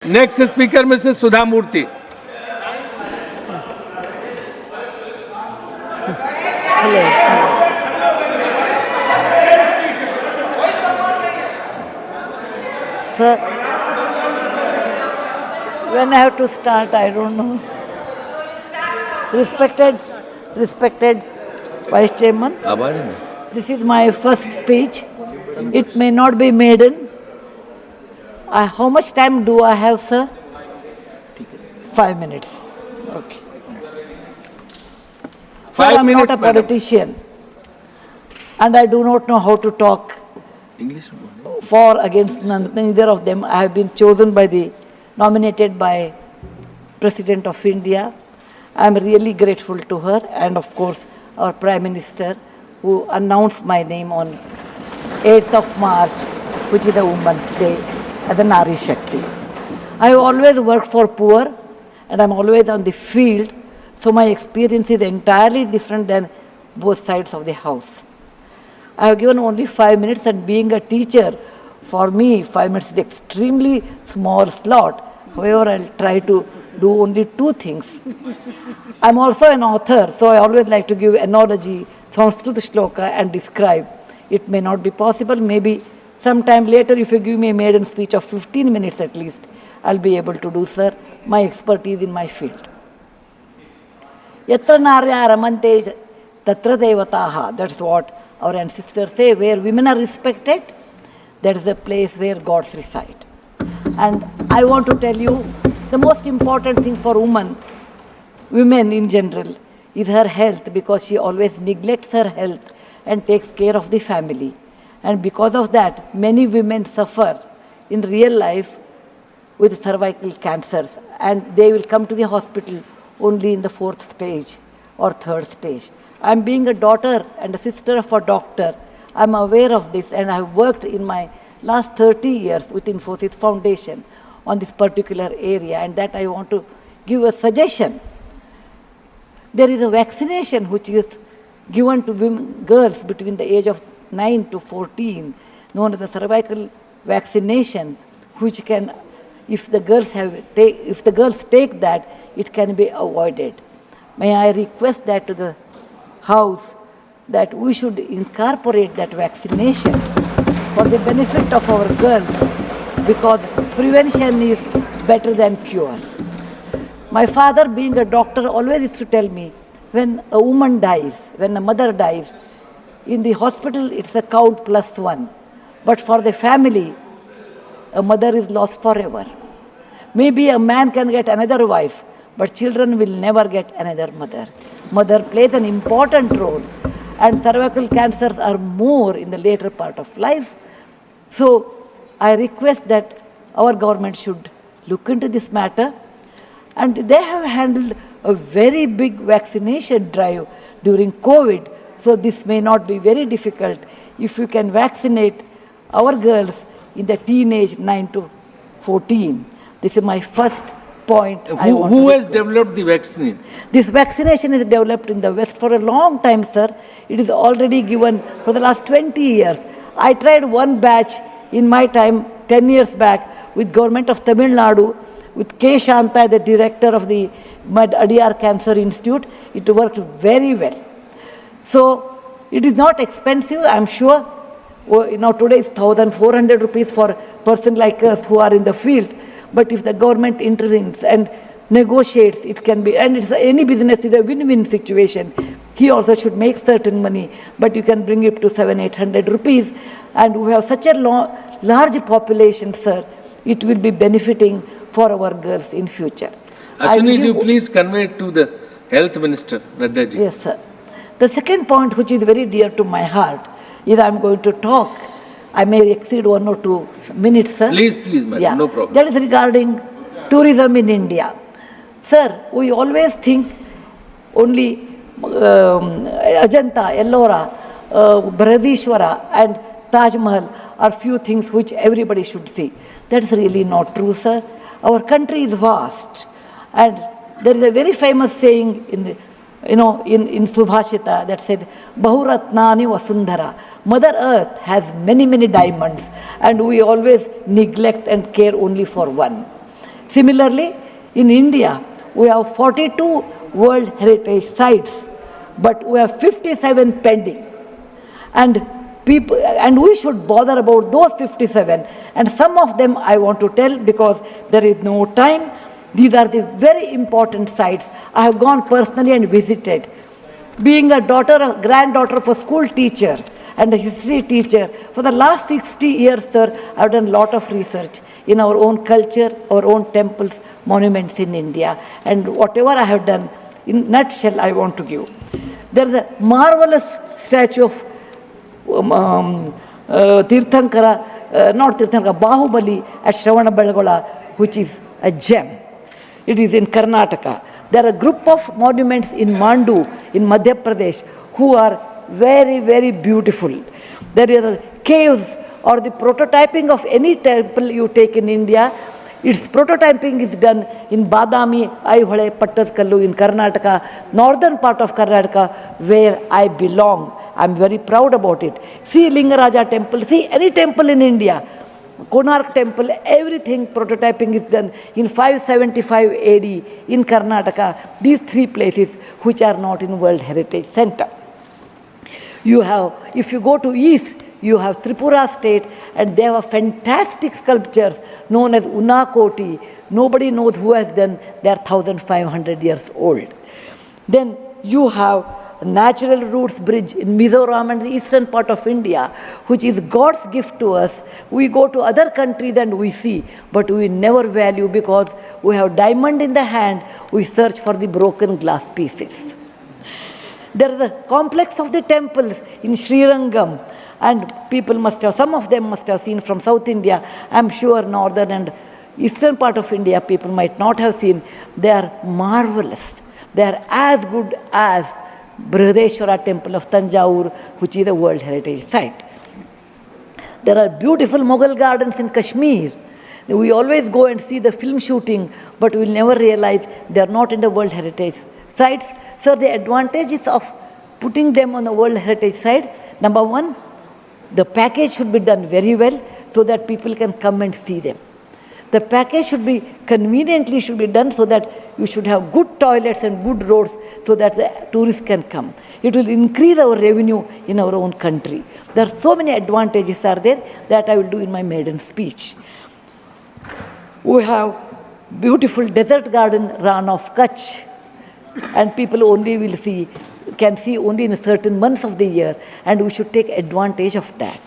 Next speaker, Mrs. Sudha Murthy. Sir, when I have to start, I don't know. Respected Vice Chairman, this is my first speech. It may not be maiden. How much time do I have, sir? 5 minutes. Okay. Sir, I'm not a politician, and I do not know how to talk for against neither of them. I have been chosen nominated by President of India. I am really grateful to her, and of course our Prime Minister, who announced my name on 8th of March, which is the Women's Day, as a Nari Shakti. I have always worked for poor, and I'm always on the field, so my experience is entirely different than both sides of the house. I have given only 5 minutes, and being a teacher, for me 5 minutes is extremely small slot. However, I'll try to do only 2 things. I'm also an author, so I always like to give analogy, Sanskrit shloka, and describe. It may not be possible, maybe sometime later if you give me a maiden speech of 15 minutes at least, I'll be able to do, sir, my expertise in my field. Yatra narya ramante tatra devataha, that's what our ancestors say, where women are respected, that is the place where gods reside. And I want to tell you, the most important thing for women in general, is her health, because she always neglects her health and takes care of the family. And because of that, many women suffer in real life with cervical cancers, and they will come to the hospital only in the 4th stage or 3rd stage. I'm being a daughter and a sister of a doctor. I'm aware of this, and I've worked in my last 30 years with Infosys Foundation on this particular area, and that I want to give a suggestion. There is a vaccination which is given to girls between the age of 9 to 14, known as the cervical vaccination, which can, if the girls take that, it can be avoided. May I request that to the House, that we should incorporate that vaccination for the benefit of our girls, because prevention is better than cure. My father, being a doctor, always used to tell me, when a woman dies, when a mother dies, in the hospital it's a count +1. But for the family, a mother is lost forever. Maybe a man can get another wife, but children will never get another mother. Mother plays an important role, and cervical cancers are more in the later part of life. So I request that our government should look into this matter, and they have handled a very big vaccination drive during COVID, so this may not be very difficult if we can vaccinate our girls in the teenage 9 to 14. This is my first point. Who has developed the vaccine? This vaccination is developed in the West for a long time, sir. It is already given for the last 20 years. I tried one batch in my time, 10 years back, with government of Tamil Nadu, with K. Shanta, the director of the Adiyar Cancer Institute. It worked very well. So it is not expensive, I'm sure. Today is 1,400 rupees for a person like us who are in the field. But if the government intervenes and negotiates, it can be, and it's any business is a win-win situation. He also should make certain money, but you can bring it to 700-800 rupees. And we have such a large population, sir, it will be benefiting for our girls in future. Ashwini, please convey it to the Health Minister, Nadda ji. Yes, sir. The second point, which is very dear to my heart, is I'm going to talk. I may exceed 1 or 2 minutes, sir. Please, madam, yeah. No problem. That is regarding tourism in India. Sir, we always think only Ajanta, Ellora, Bharadishwara and Taj Mahal are few things which everybody should see. That's really not true, sir. Our country is vast, and there is a very famous saying in Subhashita that says, Bahuratnani Vasundhara. Mother Earth has many, many diamonds, and we always neglect and care only for one. Similarly, in India, we have 42 World Heritage Sites, but we have 57 pending. And we should bother about those 57. And some of them I want to tell because there is no time. These are the very important sites. I have gone personally and visited. Being a granddaughter of a school teacher and a history teacher, for the last 60 years, sir, I have done a lot of research in our own culture, our own temples, monuments in India. And whatever I have done, in nutshell, I want to give. There is a marvelous statue of Bahubali at Shravanabelagola, which is a gem. It is in Karnataka. There are a group of monuments in Mandu, in Madhya Pradesh, who are very, very beautiful. There are caves or the prototyping of any temple you take in India. Its prototyping is done in Badami, Aihole, Pattadkallu in Karnataka, northern part of Karnataka, where I belong. I'm very proud about it. See Lingaraja temple, see any temple in India, Konark temple, everything prototyping is done in 575 AD in Karnataka. These three places which are not in World Heritage Center. You have, if you go to east, you have Tripura state, and they have fantastic sculptures known as Unakoti. Nobody knows who has done. They are 1,500 years old. Then you have Natural Roots Bridge in Mizoram and the eastern part of India, which is God's gift to us. We go to other countries and we see, but we never value because we have diamond in the hand, we search for the broken glass pieces. There is a complex of the temples in Srirangam, and people must have, some of them must have seen from South India. I'm sure northern and eastern part of India people might not have seen. They are marvelous. They are as good as Brihadeshwara temple of Tanjore, which is a World Heritage Site. There are beautiful Mughal gardens in Kashmir. We always go and see the film shooting, but we will never realize they are not in the World Heritage Sites. So the advantages of putting them on the World Heritage Site, number one, the package should be done very well so that people can come and see them. The package should be conveniently done so that you should have good toilets and good roads so that the tourists can come. It will increase our revenue in our own country. There are so many advantages are there that I will do in my maiden speech. We have beautiful desert garden Ran of Kutch, and people only can see only in certain months of the year, and we should take advantage of that.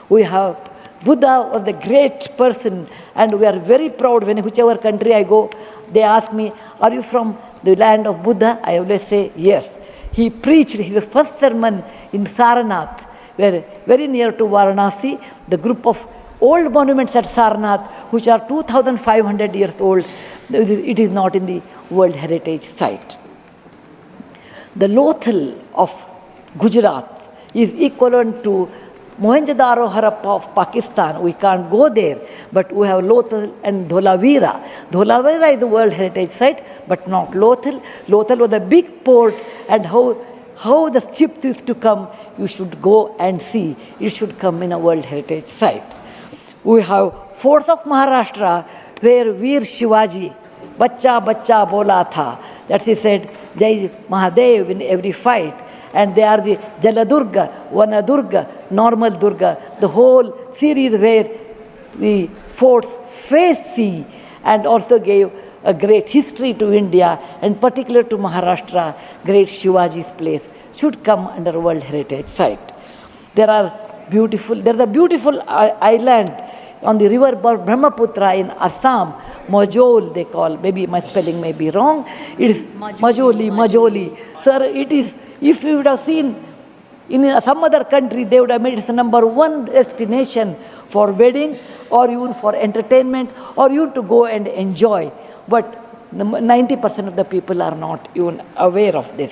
We have Buddha was a great person, and we are very proud when whichever country I go, they ask me, are you from the land of Buddha? I always say, yes. He preached his first sermon in Sarnath, where very near to Varanasi, the group of old monuments at Sarnath, which are 2,500 years old, it is not in the World Heritage Site. The Lothal of Gujarat is equivalent to Mohenjo-daro Harappa of Pakistan. We can't go there, but we have Lothal and Dholavira. Dholavira is a World Heritage Site, but not Lothal. Lothal was a big port, and how the ships used to come, you should go and see. It should come in a World Heritage Site. We have forts of Maharashtra where Veer Shivaji, Bachcha Bachcha Bola Tha, that he said, Jai Mahadev in every fight. And they are the Jaladurga, Vanadurga, Normal Durga, the whole series where the forts face sea, and also gave a great history to India, and particular to Maharashtra, great Shivaji's place should come under World Heritage Site. There's a beautiful island on the river Brahmaputra in Assam, Majol they call, maybe my spelling may be wrong, it is Majoli. Sir, it is, if you would have seen in some other country, they would have made it the #1 destination for wedding or even for entertainment or even to go and enjoy. But 90% of the people are not even aware of this.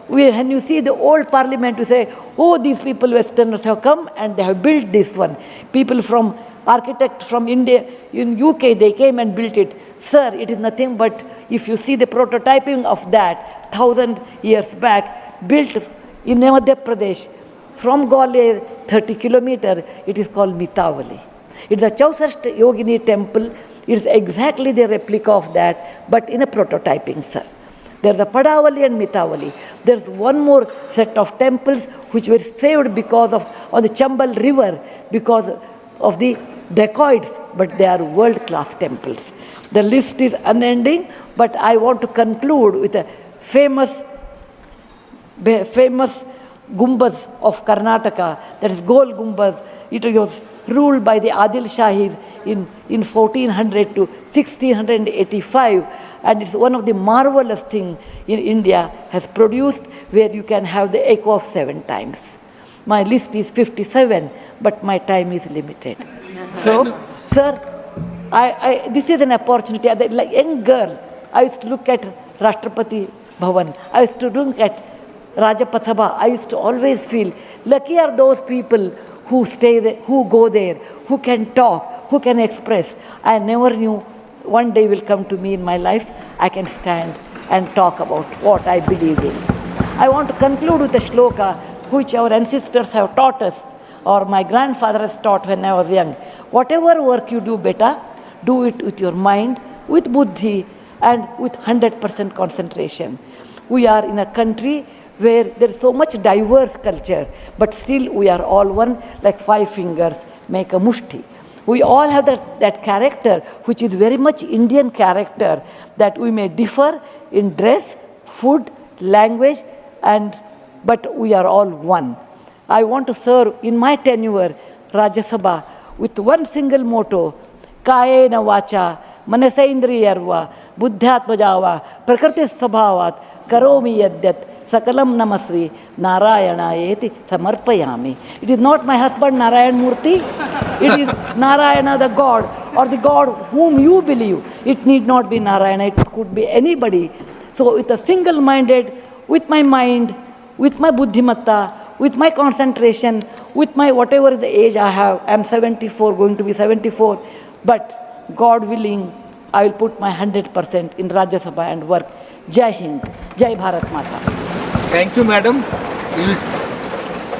When you see the old parliament, you say, oh, these people, Westerners have come and they have built this one. People from, architects from India, in UK, they came and built it. Sir, it is nothing but, if you see the prototyping of that 1,000 years back, built in Madhya Pradesh, from Gwalior, 30 kilometers, it is called Mitavali. It is a Chausast Yogini temple, It's exactly the replica of that, but in a prototyping, sir. There's the Padavali and Mitavali. There's one more set of temples which were saved because of on the Chambal River because of the dacoits, but they are world-class temples. The list is unending, but I want to conclude with a famous Gumbaz of Karnataka, that is Gol Gumbaz. It was ruled by the Adil Shahis in 1400 to 1685, and it's one of the marvelous things in India has produced, where you can have the echo of 7 times. My list is 57, but my time is limited. So, sir, this is an opportunity. Like young girl, I used to look at Rashtrapati Bhavan. I used to look at Rajpath Sabha. I used to always feel lucky are those people who stay there, who go there, who can talk, who can express. I never knew one day will come to me in my life, I can stand and talk about what I believe in. I want to conclude with a shloka which our ancestors have taught us, or my grandfather has taught when I was young. Whatever work you do, beta, do it with your mind, with buddhi, and with 100% concentration. We are in a country where there is so much diverse culture, but still we are all one, like 5 fingers make a mushti. We all have that character, which is very much Indian character, that we may differ in dress, food, language, but we are all one. I want to serve in my tenure Rajya Sabha with one single motto: Kayena vacha, manasaindriyarva, buddhyatmajava, prakriti sabhavat, karomi yadyat, sakalam namasvi, narayana samarpayami. It is not my husband Narayan Murthy. It is Narayana the God, or the God whom you believe. It need not be Narayana, it could be anybody. So with a single-minded, with my mind, with my buddhimatta, with my concentration, with my whatever is the age I have, I am 74, going to be 74, but God willing, I will put my 100% in Rajya Sabha and work. Jai Hind, Jai Bharat Mata. Thank you, madam.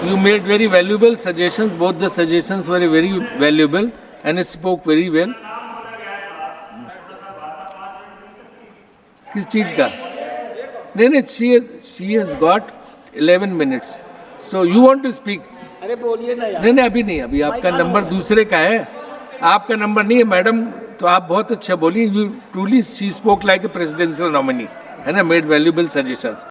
You made very valuable suggestions. Both the suggestions were very valuable and you spoke very well. किस चीज का? नहीं, she has got 11 minutes. So you want to speak? अरे बोलिए ना यार. नहीं, अभी आपका नंबर दूसरे का है. आपका नंबर नहीं है मैडम, तो आप बहुत अच्छा बोली. You truly she spoke like a presidential nominee and made valuable suggestions.